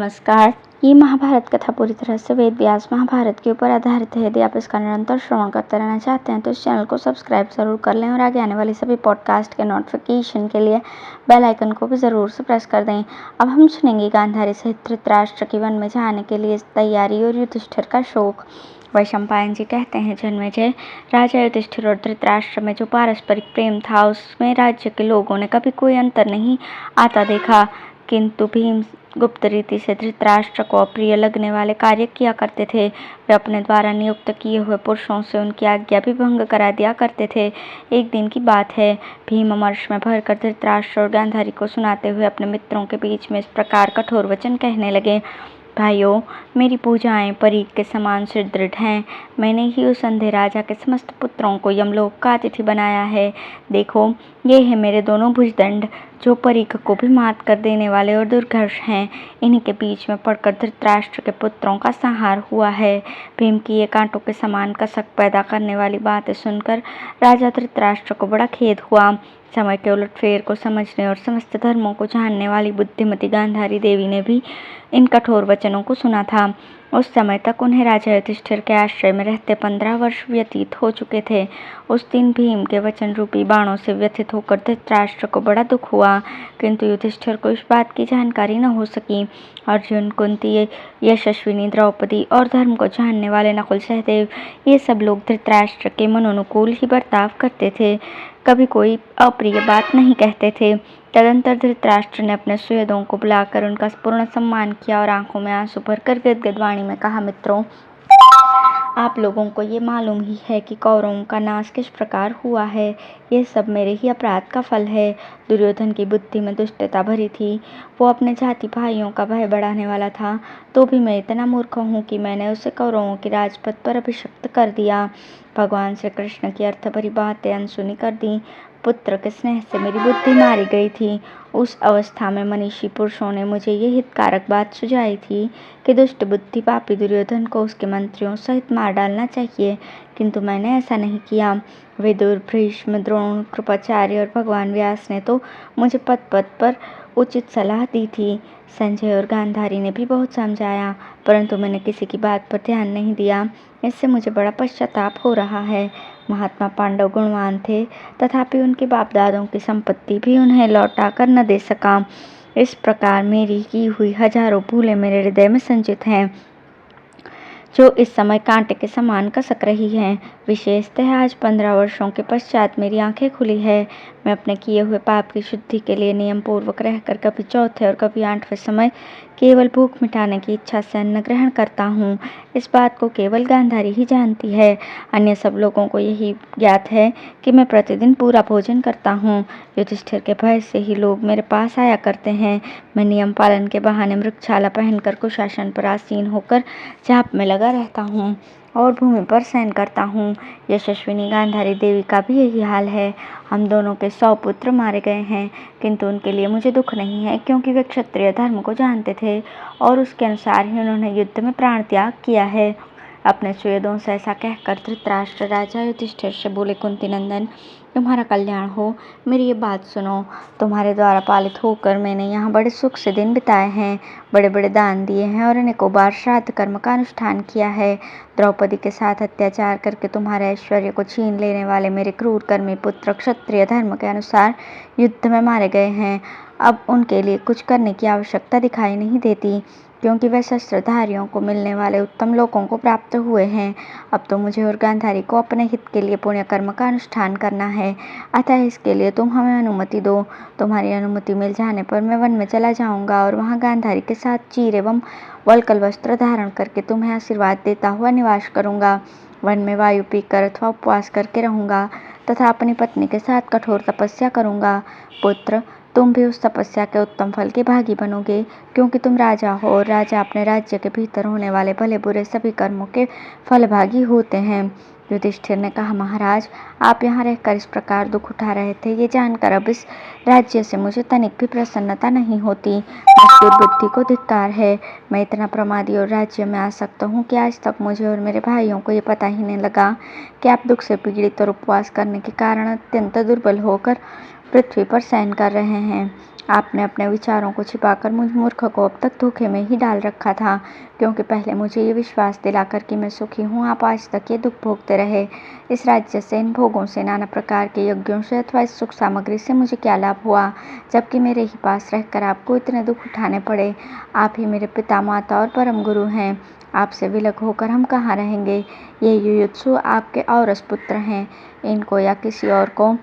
नमस्कार। ये महाभारत कथा पूरी तरह से वेद व्यास महाभारत के ऊपर आधारित है। यदि आप इसका निरंतर श्रवण करते रहना चाहते हैं तो इस चैनल को सब्सक्राइब जरूर कर लें और आगे आने वाली सभी पॉडकास्ट के नोटिफिकेशन के लिए बेल आइकन को भी ज़रूर से प्रेस कर दें। अब हम सुनेंगे गांधारी सहित धृतराष्ट्र के वन में जाने के लिए तैयारी और युधिष्ठिर का शोक। वैशंपायन जी कहते हैं, जन्मेजय राजा युधिष्ठिर और धृतराष्ट्र में जो पारस्परिक प्रेम था उसमें राज्य के लोगों ने कभी कोई अंतर नहीं आता देखा, किंतु भीम गुप्त रीति से धृतराष्ट्र को अप्रिय लगने वाले कार्य किया करते थे। वे अपने द्वारा नियुक्त किए हुए पुरुषों से उनकी आज्ञा भी भंग करा दिया करते थे। एक दिन की बात है, भीम अमर्ष में भरकर धृतराष्ट्र और गांधारी को सुनाते हुए अपने मित्रों के बीच में इस प्रकार कठोर वचन कहने लगे। भाइयों, मेरी पूजाएं परीख के समान सुदृढ़ हैं। मैंने ही उस अंधे राजा के समस्त पुत्रों को यमलोक का अतिथि बनाया है। देखो, ये है मेरे दोनों भुजदंड, जो परीख को भी मात कर देने वाले और दुर्घर्ष हैं। इन्हीं के बीच में पड़कर धृतराष्ट्र के पुत्रों का संहार हुआ है। भीम की ये कांटों के समान कसक पैदा करने वाली बातें सुनकर राजा धृतराष्ट्र को बड़ा खेद हुआ। समय के उलटफेर को समझने और समस्त धर्मों को जानने वाली बुद्धिमती गांधारी देवी ने भी इन कठोर वचनों को सुना था। उस समय तक उन्हें राजा युधिष्ठिर के आश्रय में रहते 15 वर्ष व्यतीत हो चुके थे। उस दिन भीम के वचन रूपी बाणों से व्यथित होकर धृतराष्ट्र को बड़ा दुख हुआ, किंतु युधिष्ठिर को इस बात की जानकारी न हो सकी। अर्जुन, कुंती, यशस्विनी, द्रौपदी और धर्म को जानने वाले नकुल, सहदेव, ये सब लोग धृतराष्ट्र के मनोनुकूल ही बर्ताव करते थे, कभी कोई अप्रिय बात नहीं कहते थे। तदंतर धृतराष्ट्र ने अपने सुहृदों को बुलाकर उनका पूर्ण सम्मान किया और आंखों में आंसू भरकर गदगद वाणी में कहा, मित्रों, आप लोगों को ये मालूम ही है कि कौरवों का नाश किस प्रकार हुआ है। ये सब मेरे ही अपराध का फल है। दुर्योधन की बुद्धि में दुष्टता भरी थी। वो अपने जाति भाइयों का भय बढ़ाने वाला था, तो भी मैं इतना मूर्ख हूँ कि मैंने उसे कौरवों की राजपद पर अभिषिक्त कर दिया। भगवान श्री कृष्ण की अर्थ भरी बातें अनसुनी कर दी। पुत्र के स्नेह से मेरी बुद्धि मारी गई थी। उस अवस्था में मनीषी पुरुषों ने मुझे ये हितकारक बात सुझाई थी कि दुष्ट बुद्धि पापी दुर्योधन को उसके मंत्रियों सहित मार डालना चाहिए, किंतु मैंने ऐसा नहीं किया। विदुर, भीष्म, द्रोण, कृपाचार्य और भगवान व्यास ने तो मुझे पद पद पर उचित सलाह दी थी। संजय और गांधारी ने भी बहुत समझाया, परंतु मैंने किसी की बात पर ध्यान नहीं दिया। इससे मुझे बड़ा पश्चाताप हो रहा है। महात्मा पांडव गुणवान थे, तथापि उनके बाप दादों की संपत्ति भी उन्हें लौटा कर न दे सका। इस प्रकार मेरी की हुई हजारों भूलें मेरे हृदय में संचित हैं, जो इस समय कांटे के समान कसक रही हैं। विशेषतः आज 15 वर्षों के पश्चात मेरी आंखें खुली है। मैं अपने किए हुए पाप की शुद्धि के लिए नियम पूर्वक रहकर कभी चौथे और कभी 8वें समय केवल भूख मिटाने की इच्छा से अन्न ग्रहण करता हूँ। इस बात को केवल गांधारी ही जानती है। अन्य सब लोगों को यही ज्ञात है कि मैं प्रतिदिन पूरा भोजन करता हूँ। युधिष्ठिर के भय से ही लोग मेरे पास आया करते हैं। मैं नियम पालन के बहाने मृगछाला पहनकर कुशासन पर आसीन होकर जाप में लगा रहता हूँ और भूमि पर शयन करता हूँ। यशस्विनी गांधारी देवी का भी यही हाल है। हम दोनों के 100 पुत्र मारे गए हैं, किंतु उनके लिए मुझे दुख नहीं है, क्योंकि वे क्षत्रिय धर्म को जानते थे और उसके अनुसार ही उन्होंने युद्ध में प्राण त्याग किया है। अपने सुहृदों से ऐसा कहकर धृतराष्ट्र राजा युधिष्ठिर से बोले, कुंती नंदन, तुम्हारा कल्याण हो। मेरी ये बात सुनो। तुम्हारे द्वारा पालित होकर मैंने यहाँ बड़े सुख से दिन बिताए हैं, बड़े बड़े दान दिए हैं और अनेकों बार श्राद्ध कर्म का अनुष्ठान किया है। द्रौपदी के साथ अत्याचार करके तुम्हारे ऐश्वर्य को छीन लेने वाले मेरे क्रूर कर्मी पुत्र क्षत्रिय धर्म के अनुसार युद्ध में मारे गए हैं। अब उनके लिए कुछ करने की आवश्यकता दिखाई नहीं देती, क्योंकि वे शस्त्रधारियों को मिलने वाले उत्तम लोकों को प्राप्त हुए हैं। अब तो मुझे और गांधारी को अपने हित के लिए पुण्य कर्म का अनुष्ठान करना है, अतः इसके लिए तुम हमें अनुमति दो। तुम्हारी अनुमति मिल जाने पर मैं वन में चला जाऊंगा और वहां गांधारी के साथ चीर एवं वल्कल वस्त्र धारण करके तुम्हें आशीर्वाद देता हुआ निवास करूंगा। वन में वायु पीकर अथवा उपवास करके रहूंगा तथा अपनी पत्नी के साथ कठोर तपस्या करूंगा। पुत्र, तुम भी उस तपस्या के उत्तम फल के भागी बनोगे, क्योंकि तुम राजा हो और राजा अपने राज्य के भीतर होने वाले भले बुरे सभी कर्मों के फलभागी होते हैं। युधिष्ठिर ने कहा, महाराज, आप यहाँ रहकर इस प्रकार दुख उठा रहे थे, ये जानकर अब इस राज्य से मुझे तनिक भी प्रसन्नता नहीं होती। मजदूर बुद्धि को धिक्कार है। मैं इतना प्रमादी और राज्य में आसक्त हूँ कि आज तक मुझे और मेरे भाइयों को ये पता ही नहीं लगा कि आप दुख से पीड़ित और उपवास करने के कारण अत्यंत दुर्बल होकर पृथ्वी पर शयन कर रहे हैं। आपने अपने विचारों को छिपाकर मुझ मूर्ख को अब तक धोखे में ही डाल रखा था, क्योंकि पहले मुझे ये विश्वास दिलाकर कि मैं सुखी हूँ, आप आज तक ये दुख भोगते रहे। इस राज्य से, इन भोगों से, नाना प्रकार के यज्ञों से अथवा इस सुख सामग्री से मुझे क्या लाभ हुआ, जबकि मेरे ही पास रहकर आपको इतने दुख उठाने पड़े। आप ही मेरे पिता, माता और परम गुरु हैं। आपसे विलग होकर हम कहाँ रहेंगे। ये युयुत्सु आपके औरस पुत्र हैं। इनको या किसी और को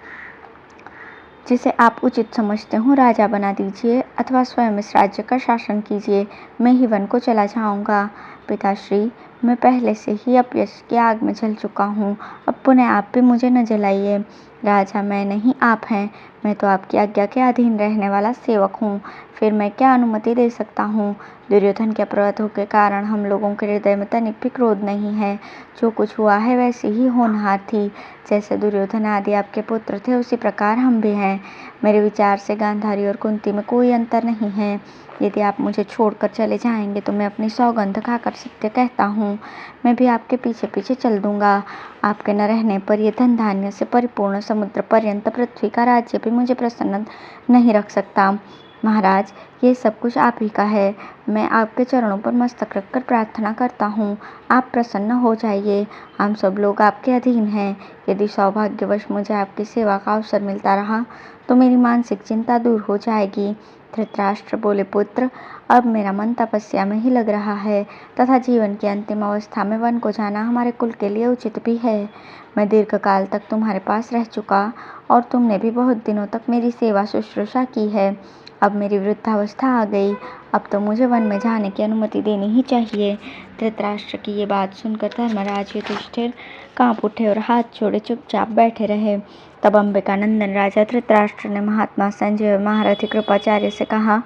जिसे आप उचित समझते हो राजा बना दीजिए, अथवा स्वयं इस राज्य का शासन कीजिए। मैं ही वन को चला जाऊंगा। पिताश्री, मैं पहले से ही अपयश की आग में जल चुका हूँ, अब पुनः आप भी मुझे न जलाइए। राजा मैं नहीं, आप हैं। मैं तो आपकी आज्ञा के अधीन रहने वाला सेवक हूँ, फिर मैं क्या अनुमति दे सकता हूँ। दुर्योधन के अपराधों के कारण हम लोगों के हृदय में तनिक भी क्रोध नहीं है। जो कुछ हुआ है वैसी ही होनहार थी। जैसे दुर्योधन आदि आपके पुत्र थे, उसी प्रकार हम भी हैं। मेरे विचार से गांधारी और कुंती में कोई अंतर नहीं है। यदि आप मुझे छोड़कर चले जाएंगे तो मैं अपनी सौगंध खाकर सत्य कहता हूँ, मैं भी आपके पीछे पीछे चल दूंगा। आपके न रहने पर यह धन धान्य से परिपूर्ण समुद्र पर्यंत पृथ्वी का राज्य भी मुझे प्रसन्न नहीं रख सकता। महाराज, ये सब कुछ आप ही का है। मैं आपके चरणों पर मस्तक रखकर प्रार्थना करता हूँ, आप प्रसन्न हो जाइए। हम सब लोग आपके अधीन हैं। यदि सौभाग्यवश मुझे आपकी सेवा का अवसर मिलता रहा तो मेरी मानसिक चिंता दूर हो जाएगी। धृतराष्ट्र बोले, पुत्र, अब मेरा मन तपस्या में ही लग रहा है तथा जीवन की अंतिम अवस्था में वन को जाना हमारे कुल के लिए उचित भी है। मैं दीर्घकाल तक तुम्हारे पास रह चुका और तुमने भी बहुत दिनों तक मेरी सेवा शुश्रूषा की है। अब मेरी वृद्धावस्था आ गई, अब तो मुझे वन में जाने की अनुमति देनी ही चाहिए। धृतराष्ट्र की ये बात सुनकर धर्मराज युधिष्ठिर कांप उठे और हाथ जोड़े चुपचाप बैठे रहे। तब अंबिकानंदन राजा धृतराष्ट्र ने महात्मा संजय और महारथी कृपाचार्य से कहा,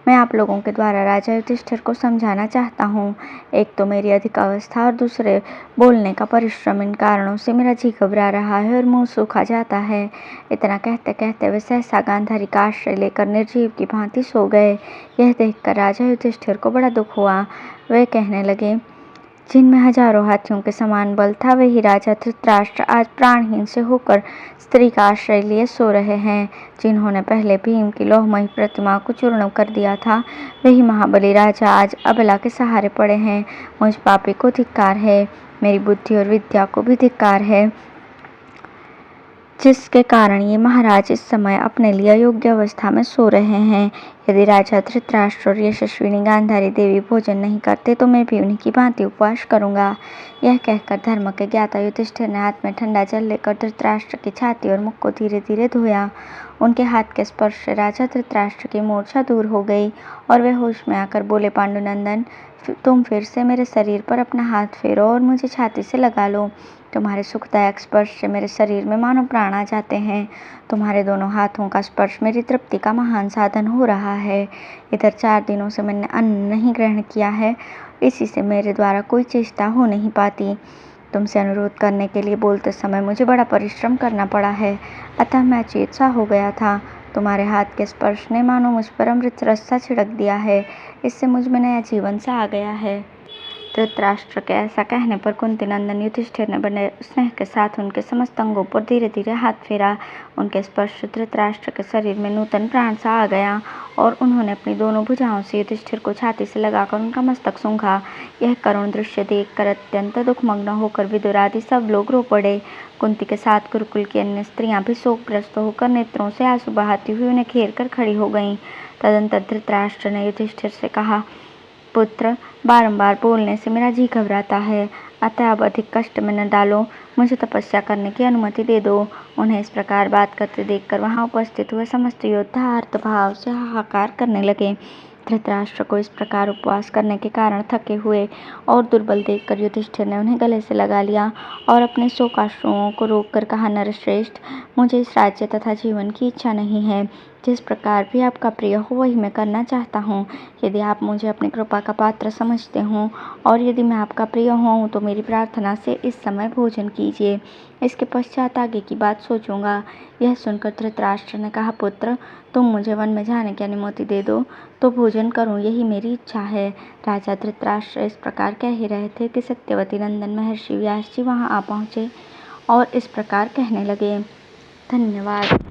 मैं आप लोगों के द्वारा राजा युधिष्ठिर को समझाना चाहता हूँ। एक तो मेरी अधिक अवस्था और दूसरे बोलने का परिश्रम, इन कारणों से मेरा जी घबरा रहा है और मुंह सूखा जाता है। इतना कहते कहते वे सहसा गांधारी का आश्रय लेकर निर्जीव की भांति सो गए। यह देखकर राजा युधिष्ठिर को बड़ा दुख हुआ। वे कहने लगे, जिनमें हजारों हाथियों के समान बल था, वही राजा धृतराष्ट्र आज प्राणहीन से होकर स्त्री का आश्रय लिए सो रहे हैं। जिन्होंने पहले भीम की लोहमयी प्रतिमा को चूर्ण कर दिया था, वही महाबली राजा आज अबला के सहारे पड़े हैं। मुझ पापी को धिक्कार है, मेरी बुद्धि और विद्या को भी धिक्कार है, जिसके कारण ये महाराज इस समय अपने लिए योग्य अवस्था में सो रहे हैं। यदि राजा धृतराष्ट्र और यशस्विनी गांधारी देवी भोजन नहीं करते तो मैं भी उन्हीं की भांति उपवास करूंगा। यह कहकर धर्म के ज्ञाता युधिष्ठिर ने हाथ में ठंडा जल लेकर धृतराष्ट्र की छाती और मुख को धीरे धीरे धोया। उनके हाथ के स्पर्श से राजा धृतराष्ट्र की मूर्छा दूर हो गई और वे होश में आकर बोले, पांडुनंदन, तुम फिर से मेरे शरीर पर अपना हाथ फेरो और मुझे छाती से लगा लो। तुम्हारे सुखदायक स्पर्श से मेरे शरीर में मानो प्राण आ जाते हैं। तुम्हारे दोनों हाथों का स्पर्श मेरी तृप्ति का महान साधन हो रहा है। इधर 4 दिनों से मैंने अन्न नहीं ग्रहण किया है, इसी से मेरे द्वारा कोई चेष्टा हो नहीं पाती। तुमसे अनुरोध करने के लिए बोलते समय मुझे बड़ा परिश्रम करना पड़ा है, अतः मैं अचेत सा हो गया था। तुम्हारे हाथ के स्पर्श ने मानो मुझ पर अमृत रस सा छिड़क दिया है, इससे मुझ में नया जीवन सा आ गया है। धृतराष्ट्र के ऐसा कहने पर कुंती नंदन युधिष्ठिर ने बड़े स्नेह के साथ उनके समस्त अंगों पर धीरे धीरे हाथ फेरा। उनके स्पर्श से धृतराष्ट्र के शरीर में नूतन प्राण सा आ गया और उन्होंने अपनी दोनों भुजाओं से युधिष्ठिर को छाती से लगाकर उनका मस्तक सूंघा। यह करुण दृश्य देखकर अत्यंत दुखमग्न होकर विदुर आदि सब लोग रो पड़े। कुंती के साथ गुरुकुल की अन्य स्त्रियां भी शोकग्रस्त होकर नेत्रों से आंसू बहाती हुई उन्हें घेर कर खड़ी हो गईं। तदंतर धृतराष्ट्र ने युधिष्ठिर से कहा, पुत्र, बारंबार बोलने से मेरा जी घबराता है, अतः अब अधिक कष्ट में न डालो, मुझे तपस्या करने की अनुमति दे दो। उन्हें इस प्रकार बात करते देखकर वहां उपस्थित हुए समस्त योद्धा आर्तभाव से हाहाकार करने लगे। धृतराष्ट्र को इस प्रकार उपवास करने के कारण थके हुए और दुर्बल देखकर युधिष्ठिर ने उन्हें गले से लगा लिया और अपने शोकाश्रुओं को रोककर कहा, नरश्रेष्ठ, मुझे इस राज्य तथा जीवन की इच्छा नहीं है। जिस प्रकार भी आपका प्रिय हो वही मैं करना चाहता हूँ। यदि आप मुझे अपनी कृपा का पात्र समझते हों और यदि मैं आपका प्रिय हूँ तो मेरी प्रार्थना से इस समय भोजन कीजिए, इसके पश्चात आगे की बात सोचूंगा। यह सुनकर धृतराष्ट्र ने कहा, पुत्र, तुम मुझे वन में जाने की अनुमति दे दो तो भोजन करूं, यही मेरी इच्छा है। राजा धृतराष्ट्र इस प्रकार कह ही रहे थे कि सत्यवती नंदन महर्षि व्यास जी वहां आ पहुंचे और इस प्रकार कहने लगे। धन्यवाद।